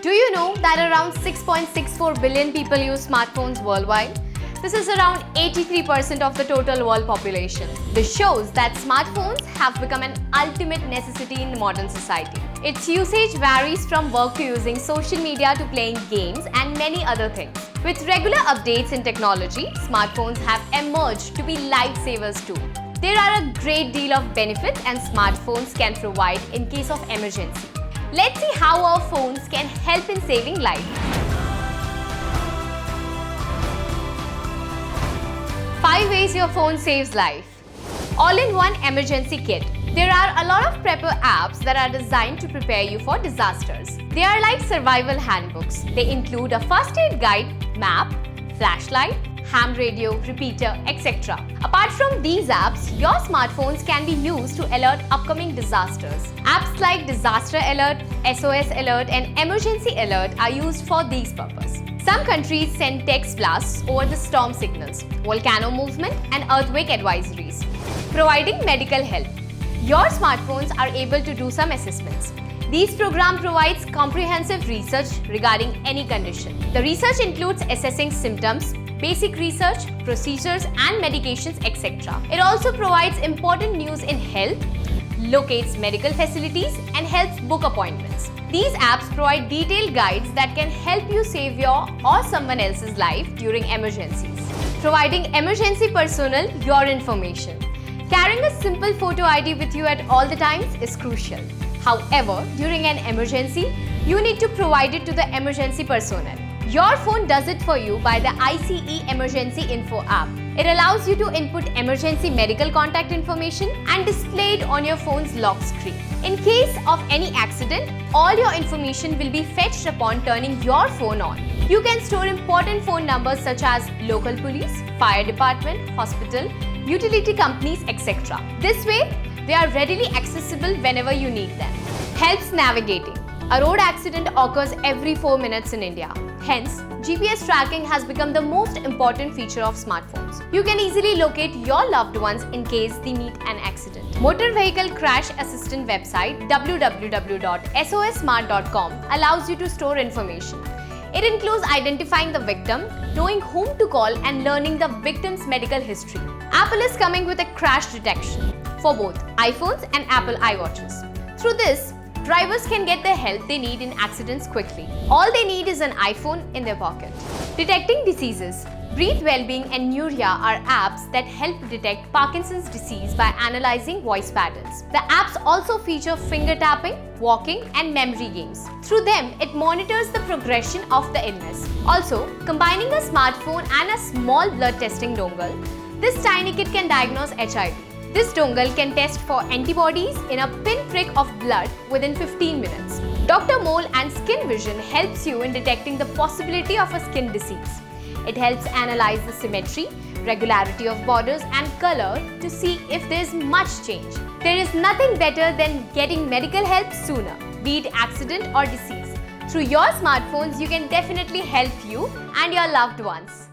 Do you know that around 6.64 billion people use smartphones worldwide? This is around 83% of the total world population. This shows that smartphones have become an ultimate necessity in modern society. Its usage varies from work to using social media to playing games and many other things. With regular updates in technology, smartphones have emerged to be lifesavers too. There are a great deal of benefits and smartphones can provide in case of emergency. Let's see how our phones can help in saving lives. 5 ways your phone saves life. All-in-one emergency kit. There are a lot of prepper apps that are designed to prepare you for disasters. They are like survival handbooks. They include a first aid guide, map, flashlight, ham radio, repeater, etc. Apart from these apps, your smartphones can be used to alert upcoming disasters. Apps like Disaster Alert, SOS Alert and Emergency Alert are used for these purposes. Some countries send text blasts over the storm signals, volcano movement and earthquake advisories. Providing medical help. Your smartphones are able to do some assessments. This program provides comprehensive research regarding any condition. The research includes assessing symptoms, basic research, procedures and medications, etc. It also provides important news in health, locates medical facilities and helps book appointments. These apps provide detailed guides that can help you save your or someone else's life during emergencies. Providing emergency personnel your information. Carrying a simple photo ID with you at all the times is crucial. However, during an emergency, you need to provide it to the emergency personnel. Your phone does it for you by the ICE Emergency Info app. It allows you to input emergency medical contact information and display it on your phone's lock screen. In case of any accident, all your information will be fetched upon turning your phone on. You can store important phone numbers such as local police, fire department, hospital, utility companies, etc. This way, they are readily accessible whenever you need them. Helps navigating. A road accident occurs every 4 minutes in India. Hence, GPS tracking has become the most important feature of smartphones. You can easily locate your loved ones in case they meet an accident. Motor Vehicle Crash Assistant website www.sossmart.com allows you to store information. It includes identifying the victim, knowing whom to call and learning the victim's medical history. Apple is coming with a crash detection for both iPhones and Apple iWatches. Through this, drivers can get the help they need in accidents quickly. All they need is an iPhone in their pocket. Detecting diseases. Breathe Wellbeing and Nuria are apps that help detect Parkinson's disease by analyzing voice patterns. The apps also feature finger tapping, walking and memory games. Through them, it monitors the progression of the illness. Also, combining a smartphone and a small blood testing dongle, this tiny kit can diagnose HIV. This dongle can test for antibodies in a pinprick of blood within 15 minutes. Dr. Mole and Skin Vision helps you in detecting the possibility of a skin disease. It helps analyze the symmetry, regularity of borders and color to see if there is much change. There is nothing better than getting medical help sooner, be it accident or disease. Through your smartphones, you can definitely help you and your loved ones.